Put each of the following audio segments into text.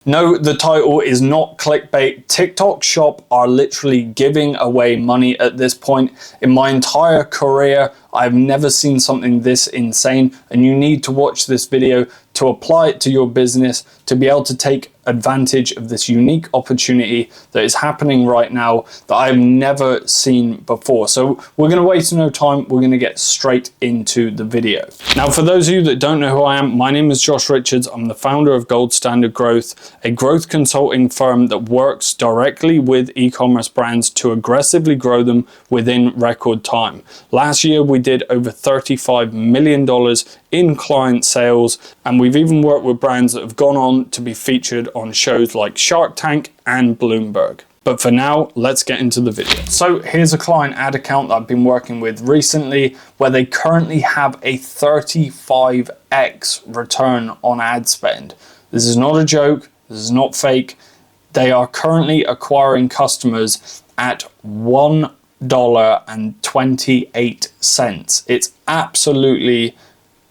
No, the title is not clickbait. TikTok Shop are literally giving away money at this point. In my entire career, I've never seen something this insane, and you need to watch this video to apply it to your business to be able to take advantage of this unique opportunity that is happening right now that I've never seen before. So we're going to waste no time. We're going to get straight into the video. Now, for those of you that don't know who I am, my name is Josh Richards. I'm the founder of Gold Standard Growth, a growth consulting firm that works directly with e-commerce brands to aggressively grow them within record time. Last year, we did over $35 million in client sales, and we've even worked with brands that have gone on to be featured on shows like Shark Tank and Bloomberg. But for now, let's get into the video. So here's a client ad account that I've been working with recently where they currently have a 35x return on ad spend. This is not a joke. This is not fake. They are currently acquiring customers at $1.28. It's absolutely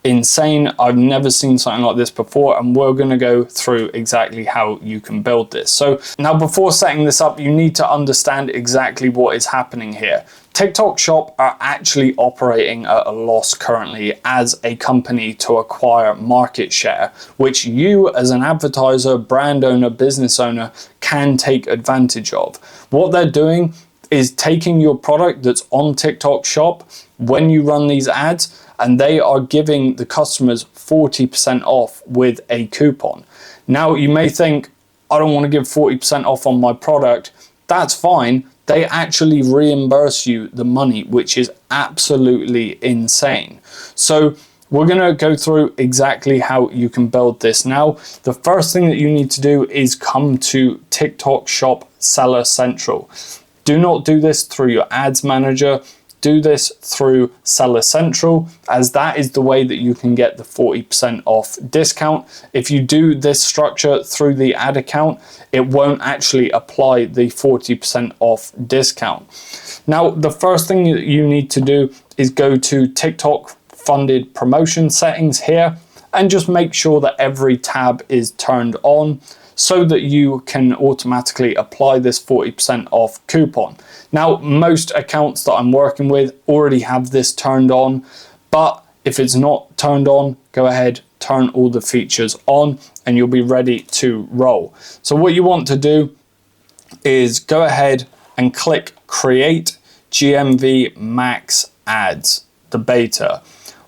insane. I've never seen something like this before, and we're going to go through exactly how you can build this. So now, before setting this up, you need to understand exactly what is happening here. TikTok Shop are actually operating at a loss currently as a company to acquire market share, which you as an advertiser, brand owner, business owner can take advantage of. What they're doing is taking your product that's on TikTok Shop when you run these ads, and they are giving the customers 40% off with a coupon. Now, you may think, I don't want to give 40% off on my product. That's fine. They actually reimburse you the money, which is absolutely insane. So we're going to go through exactly how you can build this. Now, the first thing that you need to do is come to TikTok Shop Seller Central. Do not do this through your ads manager. Do this through Seller Central, as that is the way that you can get the 40% off discount. If you do this structure through the ad account, it won't actually apply the 40% off discount. Now, the first thing that you need to do is go to TikTok funded promotion settings here and just make sure that every tab is turned on so that you can automatically apply this 40% off coupon. Now, most accounts that I'm working with already have this turned on, but if it's not turned on, go ahead, turn all the features on, and you'll be ready to roll. So what you want to do is go ahead and click Create GMV Max Ads, the beta.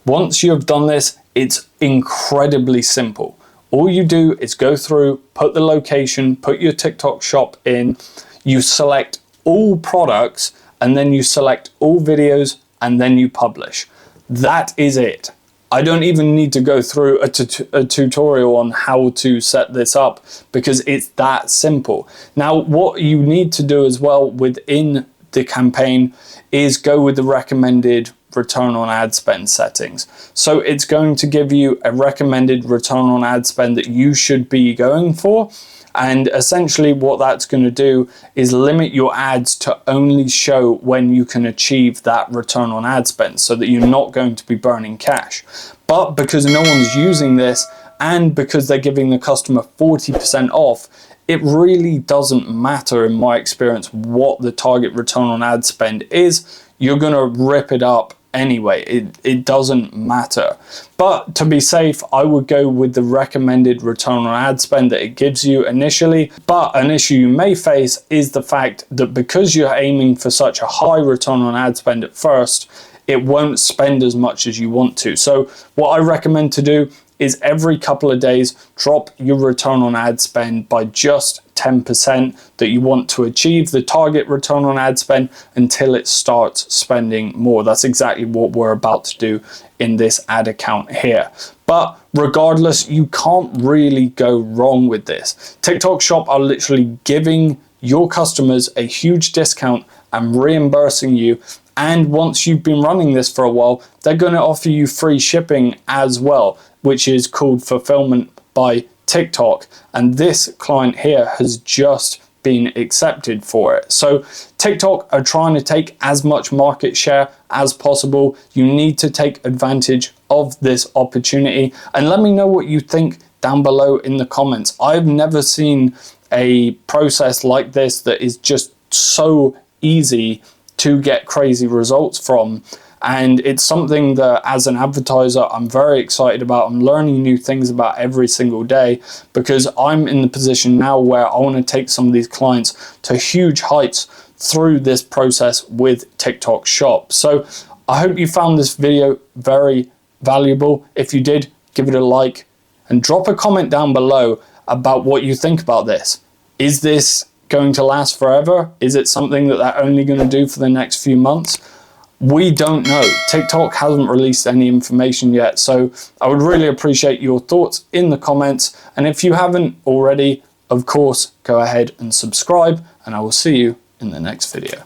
Once you have done this, it's incredibly simple. All you do is go through, put the location, put your TikTok shop in, you select all products, and then you select all videos, and then you publish. That is it. I don't even need to go through a tutorial on how to set this up because it's that simple. Now, what you need to do as well within the campaign is go with the recommended return on ad spend settings. So it's going to give you a recommended return on ad spend that you should be going for. And essentially what that's going to do is limit your ads to only show when you can achieve that return on ad spend so that you're not going to be burning cash. But because no one's using this and because they're giving the customer 40% off, it really doesn't matter in my experience what the target return on ad spend is. You're going to rip it up anyway. It doesn't matter. But to be safe, I would go with the recommended return on ad spend that it gives you initially. But an issue you may face is the fact that because you're aiming for such a high return on ad spend at first, it won't spend as much as you want to. So what I recommend to do is every couple of days, drop your return on ad spend by just 10% that you want to achieve the target return on ad spend until it starts spending more. That's exactly what we're about to do in this ad account here. But regardless, you can't really go wrong with this. TikTok Shop are literally giving your customers a huge discount and reimbursing you. And once you've been running this for a while, they're going to offer you free shipping as well, which is called Fulfillment by TikTok. And this client here has just been accepted for it. So TikTok are trying to take as much market share as possible. You need to take advantage of this opportunity. And let me know what you think down below in the comments. I've never seen a process like this that is just so easy to get crazy results from. And it's something that as an advertiser, I'm very excited about. I'm learning new things about every single day, because I'm in the position now where I want to take some of these clients to huge heights through this process with TikTok Shop. So I hope you found this video very valuable. If you did, give it a like and drop a comment down below about what you think about this. Is this going to last forever? Is it something that they're only going to do for the next few months? We don't know. TikTok hasn't released any information yet, so I would really appreciate your thoughts in the comments. And if you haven't already, of course, go ahead and subscribe, and I will see you in the next video.